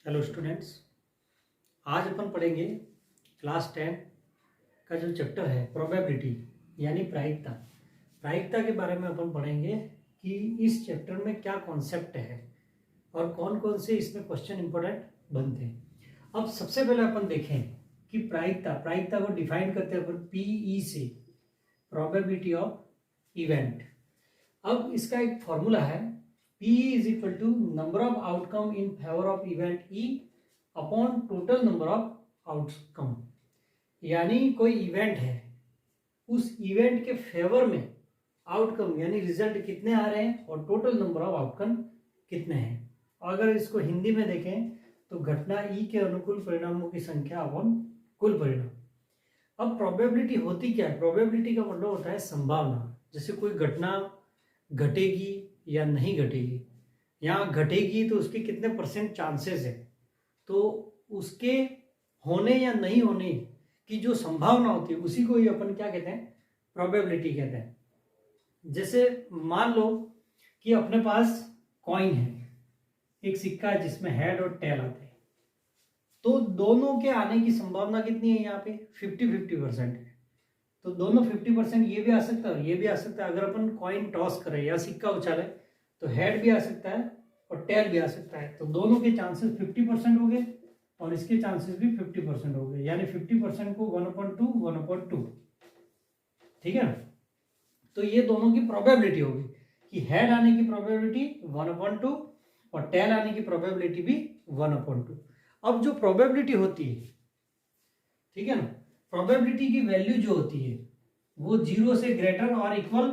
Hello students, आज अपन पढ़ेंगे class 10 का जो चैप्टर है प्रोबेबिलिटी यानी प्रायिकता। प्रायिकता के बारे में अपन पढ़ेंगे कि इस चैप्टर में क्या कॉन्सेप्ट है और कौन कौन से इसमें क्वेश्चन इंपॉर्टेंट बनते हैं। अब सबसे पहले अपन देखें कि प्रायिकता को डिफाइन करते हैं अपन पीई से, प्रोबेबिलिटी ऑफ इवेंट। अब इसका एक फॉर्मूला है P is equal to number of outcome in favour of event E upon total number of outcome. यानी कोई इवेंट है, उस इवेंट के फेवर में आउटकम यानी रिजल्ट कितने आ रहे हैं और टोटल नंबर ऑफ आउटकम कितने हैं। अगर इसको हिंदी में देखें तो घटना E के अनुकूल परिणामों की संख्या अपॉन कुल परिणाम। अब प्रोबेबिलिटी होती क्या है? प्रोबेबिलिटी का मतलब होता है संभावना। जैसे कोई घटना घटेगी या नहीं घटेगी, यहाँ घटेगी तो उसके कितने परसेंट चांसेस है, तो उसके होने या नहीं होने की जो संभावना होती है उसी को ही अपन क्या कहते हैं? प्रोबेबिलिटी कहते हैं। जैसे मान लो कि अपने पास कॉइन है, एक सिक्का है जिसमें हेड और टेल आते हैं, तो दोनों के आने की संभावना कितनी है? यहाँ पे 50-50% है। तो दोनों 50%, ये भी आ सकता है और ये भी आ सकता है। अगर अपन कॉइन टॉस करें या सिक्का उछाले तो हेड भी आ सकता है और टेल भी आ सकता है। तो दोनों के चांसेस 50% हो गए और इसके चांसेस भी 50% हो गए, यानी 50% को 1/2 ठीक है। तो ये दोनों की प्रोबेबिलिटी होगी कि हेड आने की प्रोबेबिलिटी 1/2 और टेल आने की प्रोबेबिलिटी भी 1/2। अब जो प्रोबेबिलिटी होती है, ठीक है ना, प्रोबेबिलिटी की वैल्यू जो होती है वो 0 से ग्रेटर और equal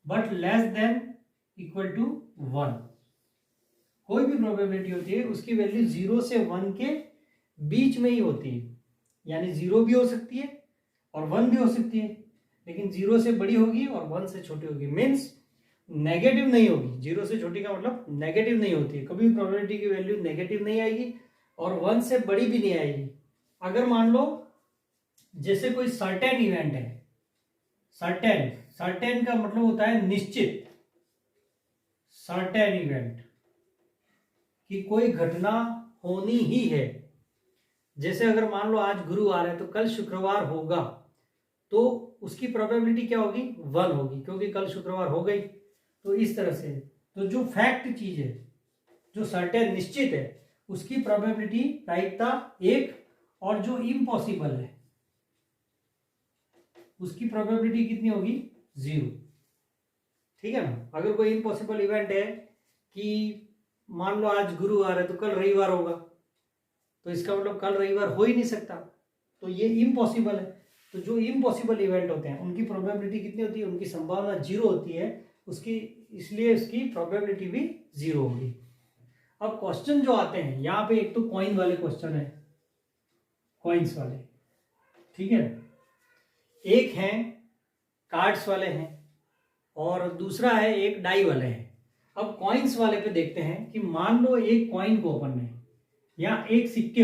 but less than equal to 1। कोई भी प्रोबेबिलिटी होती है उसकी वैल्यू 0 से 1 के बीच में ही होती है, यानी 0 भी हो सकती है और 1 भी हो सकती है, लेकिन 0 से बड़ी होगी और 1 से छोटी होगी। मीन्स नेगेटिव नहीं होगी। 0 से छोटी का मतलब नेगेटिव नहीं होती है। कभी प्रोबेबिलिटी की वैल्यू नेगेटिव नहीं आएगी और 1 से बड़ी भी नहीं आएगी। अगर मान लो जैसे कोई सर्टेन इवेंट है, सर्टेन का मतलब होता है निश्चित। सर्टेन इवेंट कि कोई घटना होनी ही है। जैसे अगर मान लो आज गुरुवार है तो कल शुक्रवार होगा, तो उसकी प्रोबेबिलिटी क्या होगी? 1 होगी, क्योंकि कल शुक्रवार हो गई। तो इस तरह से तो जो फैक्ट चीज है, जो सर्टेन निश्चित है, उसकी प्रोबेबिलिटी प्रायिकता 1, और जो इम्पॉसिबल है उसकी प्रोबेबिलिटी कितनी होगी? 0। ठीक है ना। अगर कोई इम्पॉसिबल इवेंट है कि मान लो आज गुरुवार है तो कल रविवार होगा, तो इसका मतलब कल रविवार हो ही नहीं सकता, तो ये इम्पॉसिबल है। तो जो इम्पॉसिबल इवेंट होते हैं उनकी प्रोबेबिलिटी कितनी होती है? उनकी संभावना 0 होती है उसकी, इसलिए उसकी प्रोबेबिलिटी भी 0 होगी। अब क्वेश्चन जो आते हैं यहाँ पे, एक तो कॉइन वाले क्वेश्चन है, कॉइन्स वाले, ठीक है, एक है कार्ड्स वाले हैं और दूसरा है एक डाई वाले हैं। अब कॉइन्स वाले पे देखते हैं कि मान लो एक कॉइन को अपन ने या एक सिक्के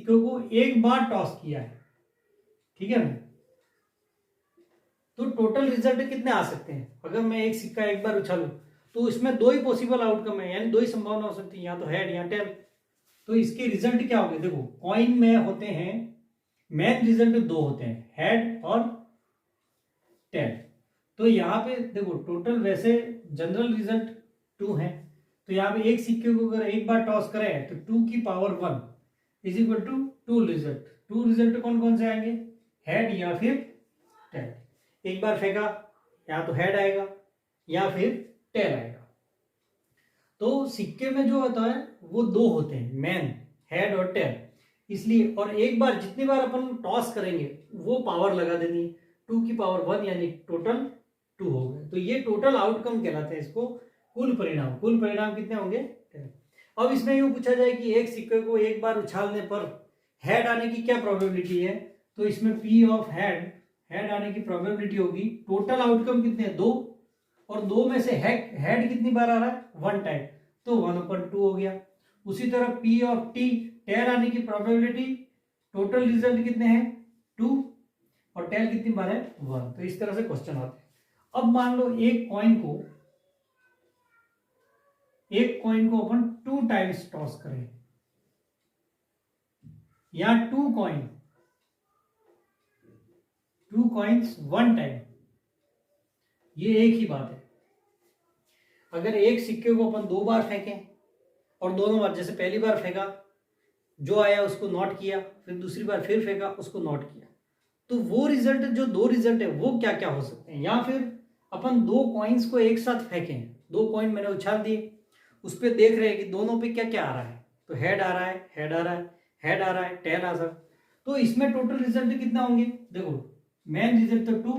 को एक बार टॉस किया है, ठीक है ना, तो टोटल रिजल्ट कितने आ सकते हैं? अगर मैं एक सिक्का एक बार उछालूं तो इसमें 2 ही पॉसिबल आउटकम है, यानी 2 ही संभावना हो सकती है, या तो हेड या टेल। तो इसके रिजल्ट क्या होंगे? देखो, कॉइन में होते हैं मेन रिजल्ट 2 होते हैं, हेड और टेल। तो यहाँ पे देखो टोटल वैसे जनरल रिजल्ट 2 है, तो यहाँ पे एक सिक्के को अगर एक बार टॉस करें तो 2 की power 1 is equal to 2 result. 2 result कौन कौन से आएंगे? हेड या फिर टेल। एक बार फेंका या तो हेड आएगा या फिर टेल आएगा। तो सिक्के में जो होता है वो 2 होते हैं, मेन, हेड और टेल, इसलिए। और एक बार जितनी बार अपन टॉस करेंगे वो पावर लगा देनी है, 2 की पावर 1, यानी टोटल 2 हो गए। तो ये टोटल आउटकम कहलाते हैं, इसको कुल परिणाम। कुल परिणाम कितने होंगे? 10। अब इसमें यूं पूछा जाए कि एक सिक्के को एक बार उछालने पर हेड आने की क्या प्रोबेबिलिटी है, तो इसमें पी ऑफ हेड आने की प्रोबेबिलिटी होगी, टोटल आउटकम कितने? 2, और 2 में से हेड कितनी बार आ रहा है? 1 टाइम, तो 1/2 हो गया। उसी तरह पी ऑफ टी, टेल आने की प्रोबेबिलिटी, टोटल रिजल्ट कितने हैं? 2, और टेल कितनी बार है? 1। तो इस तरह से क्वेश्चन आते हैं। अब मान लो एक कॉइन को एक कॉइन को अपन 2 टाइम्स टॉस करें या 2 कॉइन्स 1 टाइम, ये एक ही बात है। अगर एक सिक्के को अपन 2 बार फेंकें और दोनों बार, जैसे पहली बार फेंका जो आया उसको नोट किया, फिर दूसरी बार फिर फेंका उसको नोट किया, तो वो रिजल्ट, जो 2 रिजल्ट है वो क्या क्या हो सकते हैं। या फिर अपन 2 कॉइन्स को एक साथ फेंकें, 2 कॉइन मैंने उछाल दिए, उस पर देख रहे हैं कि दोनों पे क्या क्या आ रहा है, तो हेड आ रहा है, हेड आ रहा है, हेड आ रहा है, टेल आ रहा है, तो इसमें टोटल रिजल्ट कितना होंगे। देखो मेन रिजल्ट तो 2,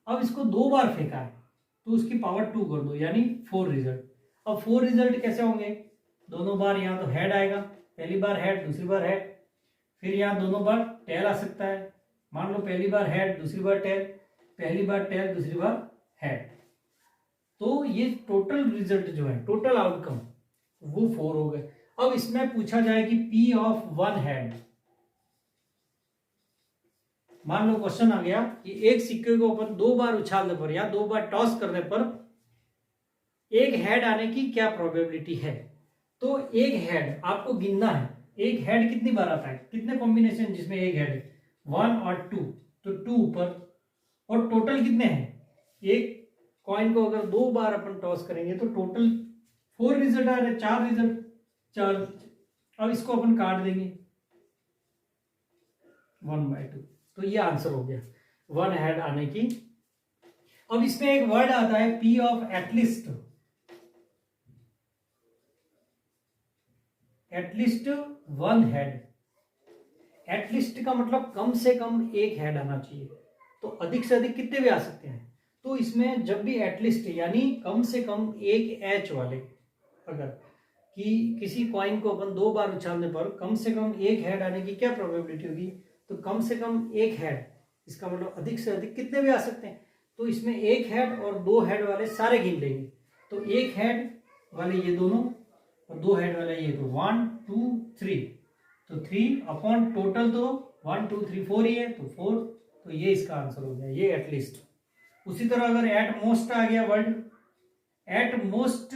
अब इसको 2 बार फेंका है तो उसकी पावर 2 कर दो, यानी 4 रिजल्ट। अब 4 रिजल्ट कैसे होंगे, दोनों बार यहाँ तो हेड आएगा, पहली बार हेड दूसरी बार हेड, फिर यहाँ दोनों बार टेल आ सकता है, मान लो पहली बार हेड दूसरी बार टेल, पहली बार टेल दूसरी बार हेड, तो ये टोटल रिजल्ट जो है, टोटल आउटकम वो 4 हो गए। अब इसमें पूछा जाए कि P ऑफ 1 हेड, मान लो क्वेश्चन आ गया कि एक सिक्के को अपन 2 बार उछालने पर या 2 बार टॉस करने पर एक हेड आने की क्या प्रोबेबिलिटी है। तो एक हेड आपको गिनना है, एक हेड कितनी बार आता है, कितने कॉम्बिनेशन जिसमें एक हेड है, 1 और 2, तो 2 ऊपर, और टोटल कितने हैं, एक कॉइन को अगर 2 बार अपन टॉस करेंगे तो टोटल 4 रिजल्ट आ रहे, 4 रिजल्ट, 4। अब इसको अपन काट देंगे 1/2, तो ये आंसर हो गया 1 हेड आने की। अब इसमें एक वर्ड आता है P of at least, at least 1 head, at least का मतलब कम से कम एक हेड आना चाहिए, तो अधिक से अधिक कितने भी आ सकते हैं। तो इसमें जब भी एटलीस्ट यानी कम से कम एक एच वाले, अगर कि किसी कॉइन को अपन 2 बार उछालने पर कम से कम एक हेड आने की क्या प्रोबेबिलिटी होगी, तो कम से कम एक हेड, इसका मतलब अधिक से अधिक कितने भी आ सकते हैं। तो इसमें एक हेड और 2 हेड वाले सारे गिन लेंगे, तो एक हेड वाले ये दोनों और 2 हेड वाले ये, तो 1 2 3, तो 3 अपॉन टोटल, तो 1 2 3 4 ही है, तो 4, तो ये इसका आंसर हो गया, ये एटलीस्ट। उसी तरह अगर एट मोस्ट आ गया वर्ड, एट मोस्ट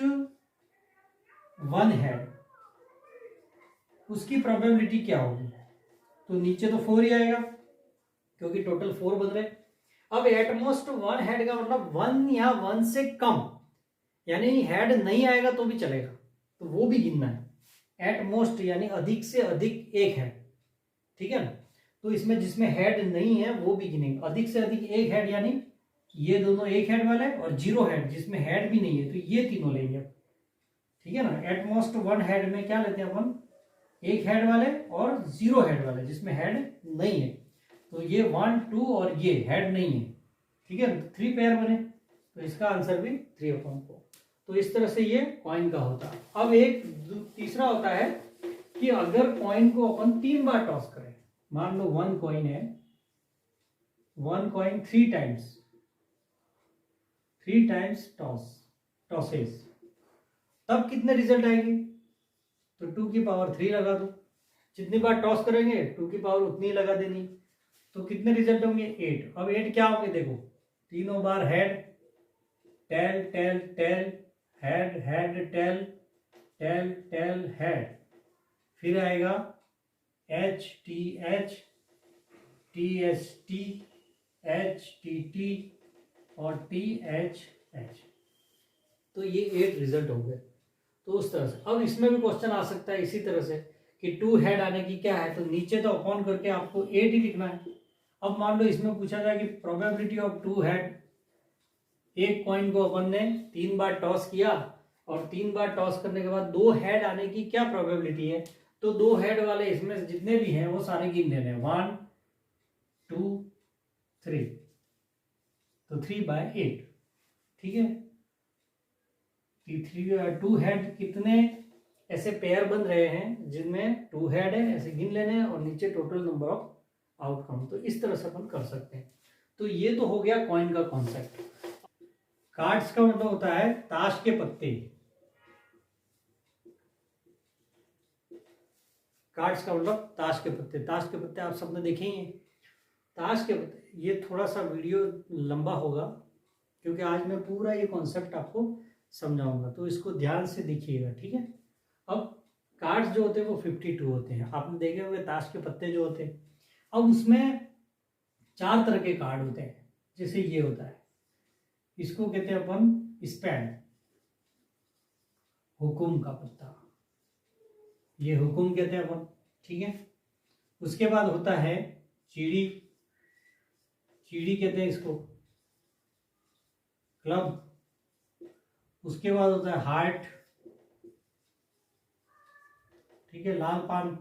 1 हेड, उसकी प्रोबेबिलिटी क्या होगी, तो नीचे तो 4 ही आएगा क्योंकि टोटल 4 बन रहे। अब एटमोस्ट 1 हेड का मतलब 1 या 1 से कम, यानी हेड नहीं आएगा तो भी चलेगा, तो वो भी गिनना है। एटमोस्ट यानी अधिक से अधिक एक हेड, ठीक है ना, तो इसमें जिसमें हेड नहीं है वो भी गिनेंगे, अधिक से अधिक एक हेड यानी ये दोनों एक हेड वाले, और 0 हेड जिसमें हेड भी नहीं है, तो ये तीनों लेंगे, ठीक है ना। एटमोस्ट 1 हेड में क्या लेते हैं अपन, एक हेड वाले और 0 हेड वाले जिसमें हेड नहीं है, तो ये 1 2 और ये हेड नहीं है, ठीक है, 3 पेयर बने, तो इसका आंसर भी 3/4। तो इस तरह से ये कॉइन का होता है। अब एक तीसरा होता है कि अगर कॉइन को अपन 3 बार टॉस करें, मान लो 1 कॉइन है, 1 कॉइन 3 टाइम्स टॉसेस, तब कितने रिजल्ट आएंगे, तो 2 की पावर 3 लगा दो, जितनी बार टॉस करेंगे 2 की पावर उतनी ही लगा देनी, तो कितने रिजल्ट होंगे 8। अब 8 क्या होंगे, देखो तीनों बार head tail tail tail, head head tail tail tail head, फिर आएगा H T H T S T H T T और टी एच एच, तो ये 8 रिजल्ट हो गए। तो उस तरह से अब इसमें भी क्वेश्चन आ सकता है इसी तरह से कि 2 हेड आने की क्या है, तो नीचे तो अपॉन करके आपको 8 ही लिखना है। अब मान लो इसमें पूछा जाए कि प्रोबेबिलिटी ऑफ 2 हेड, एक कॉइन को अपन ने 3 बार टॉस किया और 3 बार टॉस करने के बाद 2 हेड आने की क्या प्रोबेबिलिटी है, तो 2 हेड वाले इसमें जितने भी हैं वो सारे गिन लेने हैं, 1 2 3, तो 3/8, ठीक है। 2 हेड कितने ऐसे पेयर बन रहे हैं जिनमें 2 हेड है, ऐसे गिन लेने हैं और नीचे टोटल नंबर ऑफ आउटकम, तो इस तरह से अपन कर सकते हैं। तो ये तो हो गया कॉइन का कॉन्सेप्ट। कार्ड्स का मतलब होता है ताश के पत्ते, कार्ड्स का मतलब ताश के पत्ते, ताश के पत्ते आप सबने देखे ही हैं। ताश के पत्ते, ये थोड़ा सा वीडियो लंबा होगा क्योंकि आज मैं पूरा ये कॉन्सेप्ट आपको समझाऊंगा, तो इसको ध्यान से देखिएगा, ठीक है। अब कार्ड्स जो होते हैं वो 52 होते हैं, आपने देखे हुए ताश के पत्ते जो होते हैं। अब उसमें 4 तरह के कार्ड होते हैं, जैसे ये होता है, इसको कहते हैं अपन स्पैड, हुकुम का पत्ता, ये हुकुम कहते हैं अपन, ठीक है। उसके बाद होता है चीड़ी, चीड़ी कहते हैं इसको, क्लब। उसके बाद होता है हार्ट, ठीक है, लाल पान।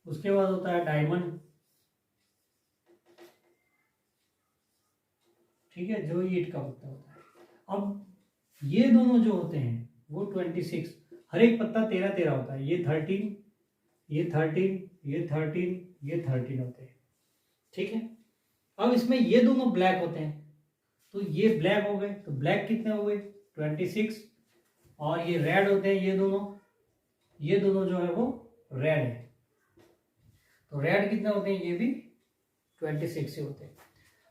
उसके बाद होता है डायमंड, ठीक है, जो ईंट का पत्ता होता है। अब ये दोनों जो होते हैं वो 26, हर एक पत्ता 13-13 होता है, ये 13, ये 13, ये 13, ये 13 होते हैं, ठीक है। अब इसमें ये दोनों ब्लैक होते हैं, तो ये ब्लैक हो गए, तो ब्लैक कितने हो गए 26, और ये रेड होते हैं, ये दोनों जो है वो रेड है, तो रेड कितने होते हैं, ये भी 26 से होते हैं,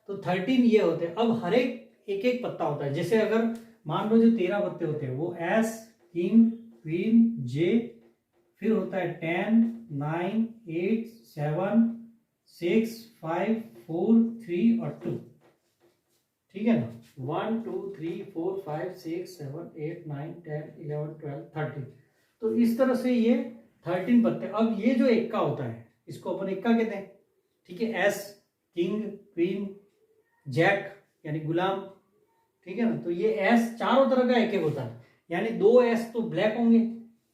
तो 13 ये होते हैं। अब हर एक एक पत्ता होता है, जैसे अगर मान लो जो 13 पत्ते होते हैं वो एस, किंग, क्वीन, जे, फिर होता है 10, 9, 8, 7, 6, 5, 4, 3 और 2, ठीक है ना, 1, 2, 3, 4, 5, 6, 7, 8, 9, 10, 11, 12, 13, तो इस तरह से ये 13 पत्ते। अब ये जो एक्का होता है इसको अपन एक्का कहते हैं, ठीक है, एस, किंग, क्वीन, जैक यानी गुलाम, ठीक है ना, तो ये एस चारों तरह का एक एक होता है, यानी 2 एस तो ब्लैक होंगे,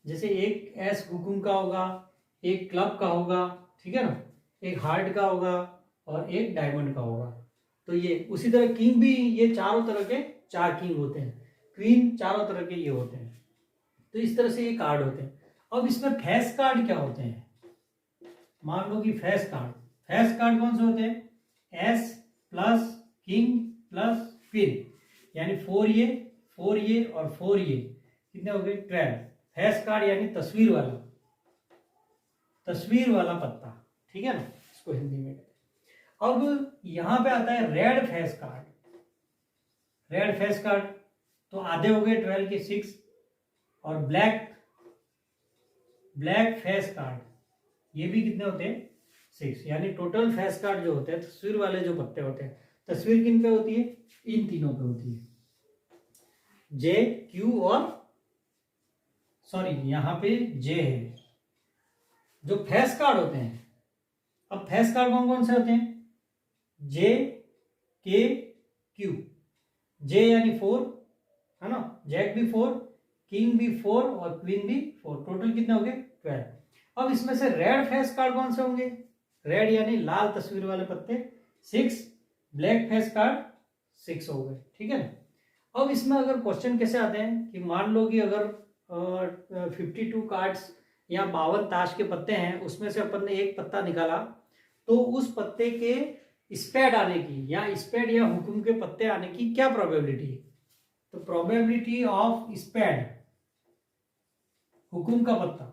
जैसे एक एस हुकुम का होगा, एक क्लब का होगा, ठीक है ना, एक हार्ट का होगा और एक डायमंड का होगा। तो ये उसी तरह किंग भी, ये चारों तरह के 4 किंग होते हैं, क्वीन चारों तरह के ये होते हैं, तो इस तरह से ये कार्ड होते हैं। अब इसमें फेस कार्ड क्या होते हैं, मान लो कि फेस कार्ड कौन से होते हैं, S plus king plus queen, यानी 4 ये और 4 ये कितने हो गए 12। फेस कार्ड यानी तस्वीर वाला पत्ता, ठीक है ना, इसको हिंदी में कहते हैं। अब यहां पे आता है रेड फेस कार्ड, तो आधे हो गए 12 के 6, और ब्लैक फेस कार्ड ये भी कितने होते हैं 6, यानी टोटल फेस कार्ड जो होते हैं, तस्वीर वाले जो पत्ते होते हैं, तस्वीर किन पे होती है, इन तीनों पे होती है, जे, क्यू और सॉरी यहां पे जे है, जो फेस कार्ड होते हैं। अब फेस कार्ड कौन कौन से होते हैं, जे, के, क्यू, जे यानी 4 है ना, जैक भी 4, किंग भी 4 और क्वीन भी 4, टोटल कितने हो गए 12। अब इसमें से रेड फेस कार्ड कौन से होंगे, रेड यानी लाल तस्वीर वाले पत्ते 6, ब्लैक फेस कार्ड 6 हो गए, ठीक है ना। अब इसमें अगर क्वेश्चन कैसे आते हैं कि मान लो कि अगर 52 कार्ड्स या 52 ताश के पत्ते हैं, उसमें से अपन ने एक पत्ता निकाला, तो उस पत्ते के स्पेड आने की या स्पेड या हुकुम के पत्ते आने की क्या प्रोबेबिलिटी है, तो प्रोबेबिलिटी ऑफ स्पेड हुकुम का पत्ता,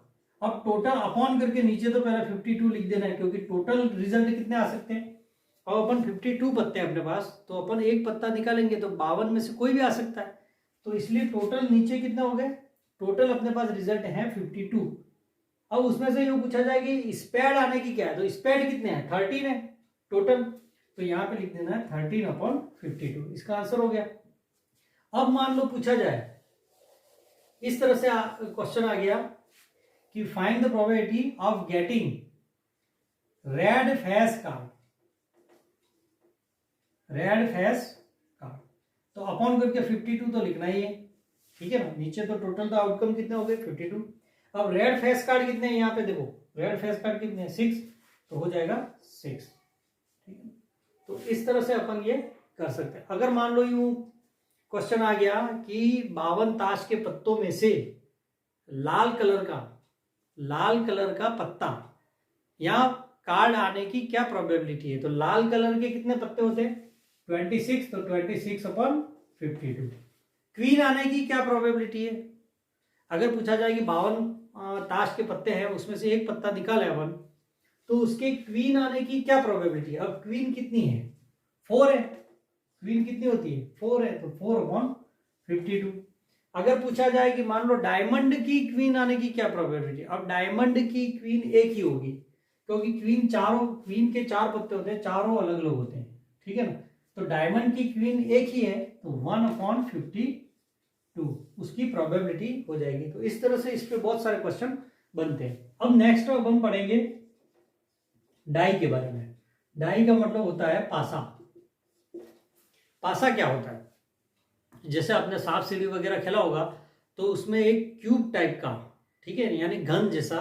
अब टोटल अपॉन करके नीचे तो पहले 52 लिख देना है, क्योंकि टोटल रिजल्ट कितने आ सकते हैं। अब अपन 52 पत्ते हैं अपने पास, तो अपन एक पत्ता निकालेंगे तो 52 में से कोई भी आ सकता है, तो इसलिए टोटल नीचे कितने हो गए, टोटल अपने पास रिजल्ट है 52। अब उसमें से यूं पूछा जाए कि स्पेड आने की क्या है, तो स्पेड कितने हैं 13 है टोटल, तो यहां पे लिख देना है 13/52, इसका आंसर हो गया। अब मान लो पूछा जाए इस तरह से क्वेश्चन आ गया कि find the probability of getting red face card, तो अपॉन करके 52 तो लिखना ही है, ठीक है ना, नीचे तो टोटल तो आउटकम कितने हो गए 52। अब रेड फेस कार्ड कितने हैं, यहाँ पे देखो रेड फेस कार्ड कितने हैं 6, तो हो जाएगा 6, ठीक है। तो इस तरह से अपन ये कर सकते हैं। अगर मान लो यूं क्वेश्चन आ गया कि 52 ताश के पत्तों में से लाल कलर का पत्ता या कार्ड आने की क्या प्रोबेबिलिटी है, तो लाल कलर के कितने पत्ते होते हैं 26, तो 26/52। क्वीन आने की क्या प्रोबेबिलिटी है, अगर पूछा जाए कि 52 ताश के पत्ते हैं, उसमें से एक पत्ता निकाले अपन, तो उसके क्वीन आने की क्या प्रोबेबिलिटी है। अब क्वीन कितनी है 4 है, क्वीन कितनी होती है 4 है, तो 4/52। अगर पूछा जाए कि मान लो डायमंड की क्वीन आने की क्या प्रोबेबिलिटी, अब डायमंड की क्वीन एक ही होगी, क्योंकि क्वीन के 4 पत्ते होते हैं, चारों अलग अलग होते हैं, ठीक है ना। तो डायमंड की क्वीन एक ही है, तो 1/52 उसकी प्रोबेबिलिटी हो जाएगी। तो इस तरह से इस पे बहुत सारे क्वेश्चन बनते हैं। अब नेक्स्ट अब हम पढ़ेंगे डाई के बारे में। डाई का मतलब होता है पासा। पासा क्या होता है, जैसे आपने सांप सीढ़ी वगैरह खेला होगा, तो उसमें एक क्यूब टाइप का, ठीक है, यानी घन जैसा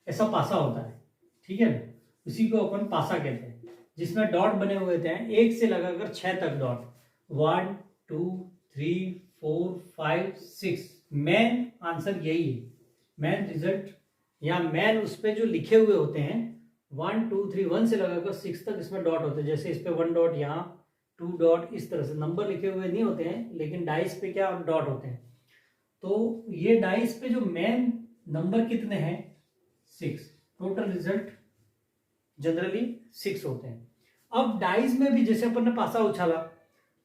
ऐसा पासा होता है, ठीक है ना, उसी को अपन पासा कहते हैं, जिसमें डॉट बने हुए थे, 1 से लगाकर 6 तक डॉट, 1 2 3 4 5 6। मेन आंसर यही है, मेन रिजल्ट या मेन उस पर जो लिखे हुए होते हैं 1 2 3 1 से लगाकर 6 तक इसमें डॉट होते हैं। जैसे इस पे 1 डॉट, यहाँ 2 डॉट, इस तरह से नंबर लिखे हुए नहीं होते हैं, लेकिन डाइस पे क्या डॉट होते हैं। तो ये डाइस पे जो मेन नंबर कितने हैं 6, टोटल रिजल्ट जनरली 6 होते हैं। अब डाइस में भी जैसे अपन ने पासा उछाला,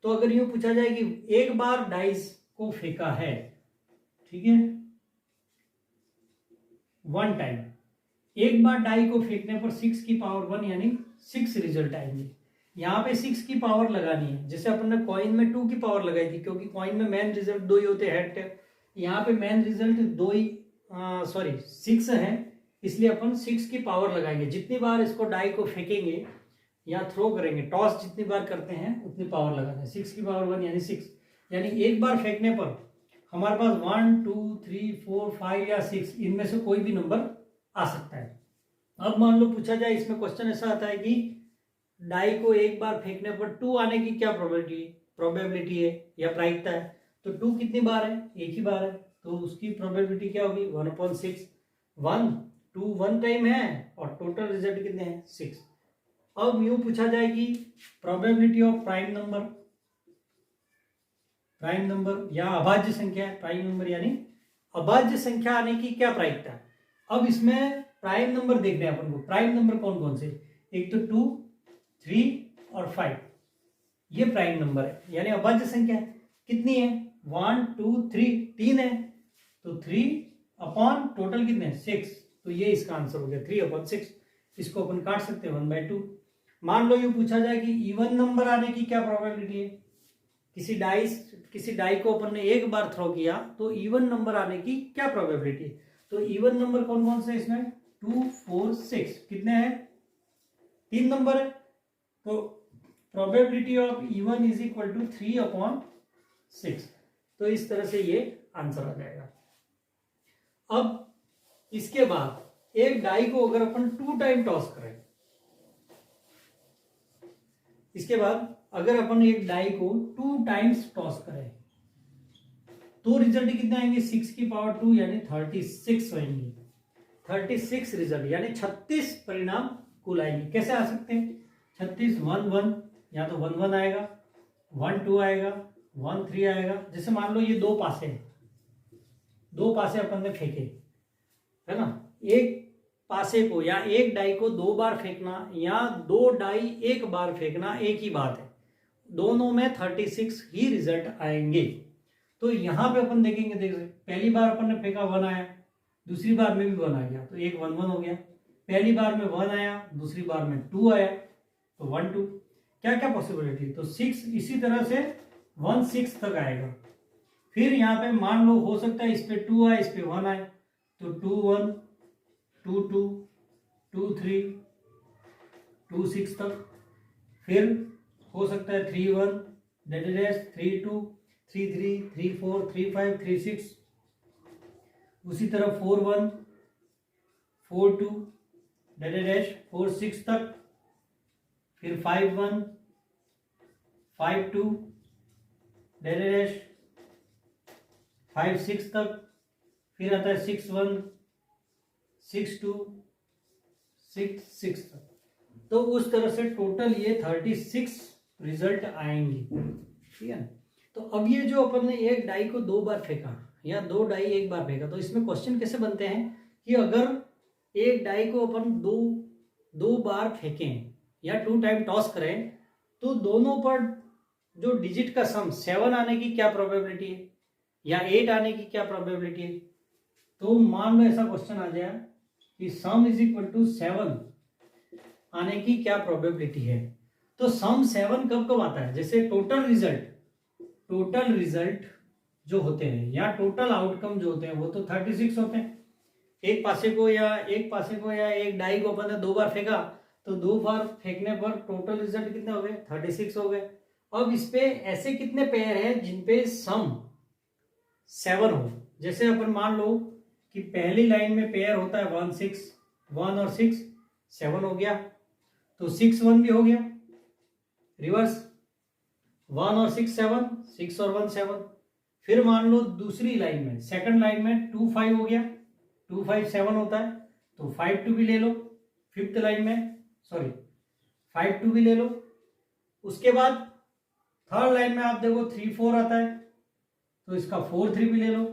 तो अगर यूं पूछा जाए कि एक बार डाइस को फेंका है, ठीक है, 1 टाइम, एक बार डाई को फेंकने पर 6 की पावर 1 यानी 6 रिजल्ट आएंगे। यहाँ पे 6 की पावर लगानी है, जैसे अपन ने कॉइन में 2 की पावर लगाई थी, क्योंकि कॉइन में मेन रिजल्ट 2 ही होते हैं, हेड टेल। यहाँ पे मेन रिजल्ट 2 ही, सॉरी 6 है, इसलिए अपन 6 की पावर लगाएंगे। जितनी बार इसको डाई को फेंकेंगे या थ्रो करेंगे, टॉस जितनी बार करते हैं उतनी पावर लगाते हैं। 6 की पावर 1 यानी 6, यानी एक बार फेंकने पर हमारे पास 1 2 3 4 5 या 6 इनमें से कोई भी नंबर आ सकता है। अब मान लो पूछा जाए, इसमें क्वेश्चन ऐसा आता है कि डाई को एक बार फेंकने पर 2 आने की क्या प्रोबेबिलिटी है या प्रायिकता है, तो 2 कितनी बार है, एक ही बार है, तो उसकी प्रोबेबिलिटी क्या होगी 1/6। 1 2 1 टाइम है और टोटल रिजल्ट कितने हैं 6। अब यूं पूछा जाए कि प्रोबेबिलिटी ऑफ प्राइम नंबर या अभाज्य संख्या, प्राइम नंबर यानी अभाज्य संख्या आने की क्या प्रायिकता है। अब इसमें प्राइम नंबर देखने हैं अपन को, प्राइम नंबर कौन कौन से, एक तो 2 3 और 5, ये प्राइम नंबर है, यानी अभाज्य संख्या है। कितनी है 1 2 3, 3 है, तो 3 अपॉन टोटल कितने 6, तो ये इसका आंसर हो गया 3/6। इसको अपन काट सकते हैं 1/2। मान लो यूं पूछा जाए कि इवन नंबर आने की क्या प्रोबेबिलिटी है, किसी डाई को अपन ने एक बार थ्रो किया तो इवन नंबर आने की क्या प्रोबेबिलिटी है, तो इवन नंबर कौन कौन से इसमें 2 4 6, कितने हैं 3 नंबर है, तो probability of even is equal to 3/6। तो इस तरह से ये आंसर आ जाएगा। अब इसके बाद एक डाई को अगर अपन 2 टाइम टॉस करें, इसके बाद अगर अपन एक डाई को 2 टाइम्स टॉस करें, तो रिजल्ट कितने आएंगे 6 की पावर 2 यानी 36 आएंगे। 36 रिजल्ट यानी 36 परिणाम कुल आएंगे। कैसे आ सकते हैं 36 1 1, या तो 1 1 आएगा, 1 2 आएगा, 1 3 आएगा। जैसे मान लो ये 2 पासे हैं, 2 पासे अपन ने फेंके, है ना, एक पासे को या एक डाई को 2 बार फेंकना या 2 डाई एक बार फेंकना एक ही बात है, दोनों में 36 ही रिजल्ट आएंगे। तो यहां पे अपन देखेंगे, देख पहली बार अपन ने फेंका 1 आया, दूसरी बार में भी 1 आ गया, तो एक 1 1 हो गया। पहली बार में 1 आया, दूसरी बार में 2 आया, तो 1 2। क्या क्या पॉसिबिलिटी, तो 6 इसी तरह से 1 6 तक आएगा। फिर यहाँ पे मान लो हो सकता है इस पे 2 आए, इस पे 1 आए, तो 2 1 2 2 2 3 2 6 तक। फिर हो सकता है 3 1 3 2 3 3 3 4 3 5 3 6, उसी तरह 4 1 4 2 4 6 तक। फिर 5 1 5 2 5 6 तक। फिर आता है 6 1 6 2 6 6 तक। तो उस तरह से टोटल ये 36 रिजल्ट आएंगे, ठीक है। तो अब ये जो अपन ने एक डाई को 2 बार फेंका या 2 डाई एक बार फेंका, तो इसमें क्वेश्चन कैसे बनते हैं कि अगर एक डाई को अपन दो बार फेंकें या 2 टाइम टॉस करें, तो दोनों पर जो डिजिट का सम 7 आने की क्या प्रोबेबिलिटी है या 8 आने की क्या प्रोबेबिलिटी है। तो मान लो ऐसा क्वेश्चन आ जाए कि सम इज इक्वल टू 7 आने की क्या प्रोबेबिलिटी है। तो सम 7 कब कब आता है, जैसे टोटल रिजल्ट जो होते हैं या टोटल आउटकम जो होते हैं वो तो 36 होते हैं। एक पासे को या एक डाई को अपन ने 2 बार फेंका तो 2 बार फेंकने पर टोटल रिजल्ट कितने हो गए, 36 हो गए। अब इस पे ऐसे कितने पेयर हैं जिनपे सम 7 हो। जैसे अपन मान लो कि पहली लाइन में पेयर होता है 1 6, 1 और 6 7 हो गया, तो 6 1 भी हो गया, रिवर्स 1 और 6 7, 6 और 1 7। फिर मान लो दूसरी लाइन में सेकंड लाइन में 2 5 हो गया, 2 5 7 होता है, तो 5 2 भी ले लो। फिफ्थ लाइन में 5 2 भी ले लो। उसके बाद थर्ड लाइन में आप देखो 3 4 आता है, तो इसका 4 3 भी ले लो।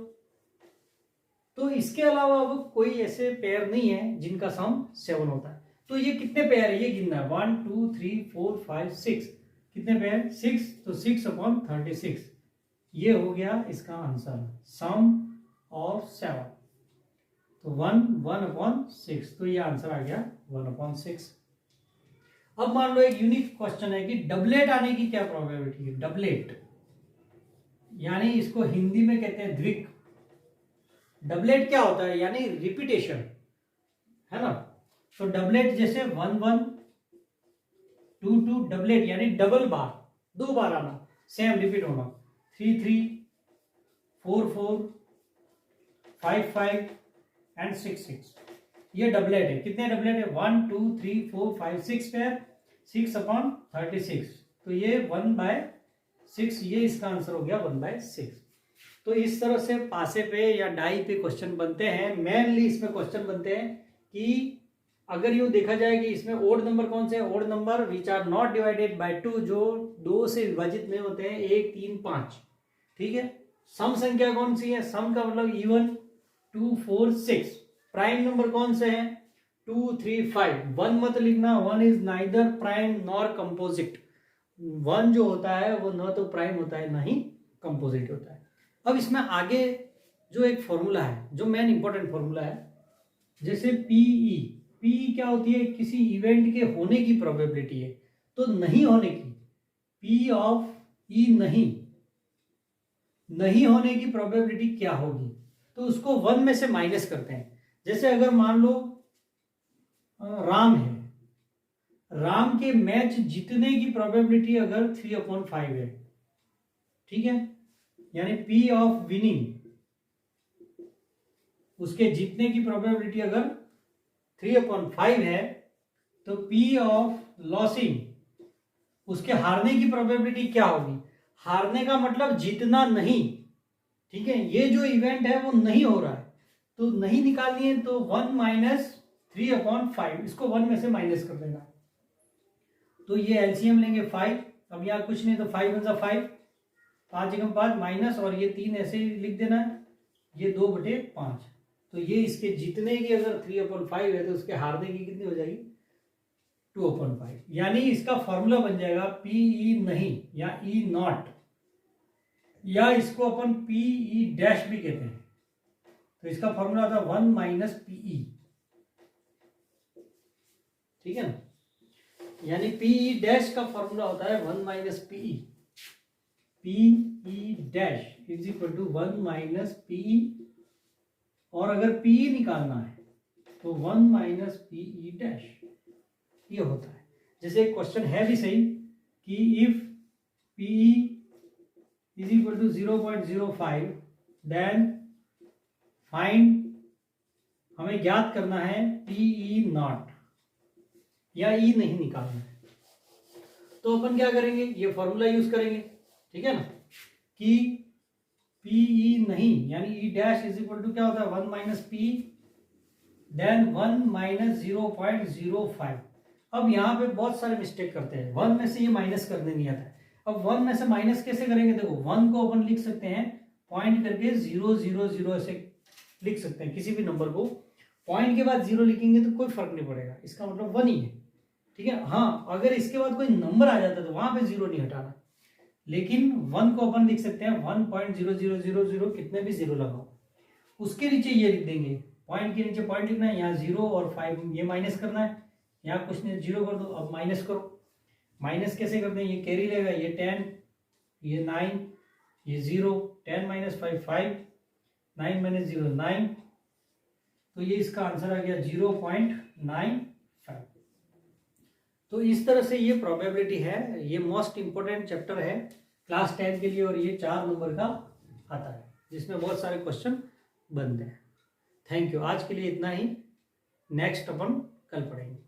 तो इसके अलावा अब कोई ऐसे पेयर नहीं है जिनका सम 7 होता है। तो ये कितने पेयर है ये गिनना है, 1 2 3 4 5 6, कितने पेयर 6, तो 6 अपॉन 36 ये हो गया इसका आंसर, सम और 7। तो 1 1 अपॉन 6, तो ये आंसर आ गया 1 अपॉन 6। अब मान लो एक यूनिक क्वेश्चन है कि डबलेट आने की क्या प्रोबेबिलिटी है। डबलेट यानी इसको हिंदी में कहते हैं द्विक। डबलेट क्या होता है, यानी रिपीटेशन, है ना। तो डबलेट जैसे 1 1 2 2, डबलेट यानी डबल बार, 2 बार आना, सेम रिपीट होना। 3 3 4 4 5 5 एंड 6 6, ये डबलेट है। कितने डबलेट है, 1 2 3 4 5 6 पेयर, 6 अपॉन 36, तो ये 1/6, ये इसका आंसर हो गया 1/6। तो इस तरह से पासे पे या डाई पे क्वेश्चन बनते हैं। मेनली इसमें क्वेश्चन बनते हैं कि अगर यूं देखा जाए कि इसमें ओड नंबर कौन से हैं, odd number which are not divided by 2, जो 2 से विभाजित नहीं होते हैं, 1 3 5, ठीक है। सम संख्या कौन सी है, सम का मतलब इवन 2 4 6। प्राइम नंबर कौन से हैं, 2 3 5। 1 मत लिखना, 1 is neither prime nor composite. 1 जो होता है वो न तो प्राइम होता है ना ही कंपोजिट होता है। अब इसमें आगे जो एक फॉर्मूला है, जो मेन इंपॉर्टेंट फॉर्मूला है, जैसे पीई क्या होती है, किसी इवेंट के होने की प्रोबेबिलिटी है। तो नहीं होने की, पी ऑफ ई नहीं होने की प्रोबेबिलिटी क्या होगी, तो उसको 1 में से माइनस करते हैं। जैसे अगर मान लो राम है, राम के मैच जीतने की प्रोबेबिलिटी अगर 3/5 है, ठीक है, यानी पी ऑफ विनिंग, उसके जीतने की प्रोबेबिलिटी अगर 3/5 है, तो पी ऑफ लॉसिंग, उसके हारने की प्रोबेबिलिटी क्या होगी। हारने का मतलब जीतना नहीं, ठीक है, ये जो इवेंट है वो नहीं हो रहा है, तो नहीं निकालनी है, तो 1 - 3/5, इसको 1 में से माइनस कर देना। तो ये एलसीएम लेंगे 5, अब यहाँ कुछ नहीं, तो 5 × 5, 5 × 5 माइनस, और ये 3 ऐसे ही लिख देना है, ये 2/5। तो ये इसके जीतने की अगर 3/5 है, तो उसके हारने की कितनी हो जाएगी, 2/5। यानी इसका फॉर्मूला बन जाएगा पीई नहीं या ई नॉट, या इसको अपन पीई डैश भी कहते हैं। तो इसका फॉर्मूला था 1 - पीई, ठीक है ना। यानी पीई डैश का फॉर्मूला होता है 1 - P E. P E dash is equal to 1 - P E, और अगर पीई निकालना है तो 1 - पीई डैश, ये होता है। जैसे एक क्वेश्चन है भी सही कि if P E is equal to 0.05 then find, हमें ज्ञात करना है पीई नॉट, या ई नहीं निकालना है। तो अपन क्या करेंगे, ये फॉर्मूला यूज करेंगे, ठीक है ना, कि पीई नहीं यानी E dash is equal to क्या होता है, 1 - पी देन 1 - 0.05। अब यहाँ पे बहुत सारे मिस्टेक करते हैं, 1 में से ये माइनस करने नहीं आता है। अब 1 में से माइनस कैसे करेंगे, देखो 1 को अपन लिख सकते हैं पॉइंट करके 0 0 0 ऐसे लिख सकते हैं, किसी भी नंबर को पॉइंट के बाद 0 लिखेंगे तो कोई फर्क नहीं पड़ेगा, इसका मतलब 1 ही है, ठीक है। हाँ, अगर इसके बाद कोई नंबर आ जाता है तो वहां पे 0 नहीं हटाना, लेकिन 1 को अपन लिख सकते हैं 1.0000 कितने भी जीरो लगाओ, उसके नीचे ये लिख देंगे, पॉइंट के नीचे पॉइंट लिखना है, यहाँ 0 और 5 ये माइनस करना है, यहाँ कुछ नहीं 0 कर दो। अब माइनस करो, माइनस कैसे करते हैं, ये कैरी लेगा, ये 10, ये 9, ये 0, 10 माइनस 5 5, 9 माइनस 0 9, तो ये इसका आंसर आ गया 0.95। तो इस तरह से ये प्रोबेबिलिटी है, ये मोस्ट इंपोर्टेंट चैप्टर है क्लास 10 के लिए, और ये 4 नंबर का आता है जिसमें बहुत सारे क्वेश्चन बनते हैं। थैंक यू, आज के लिए इतना ही, नेक्स्ट अपन कल पढ़ेंगे।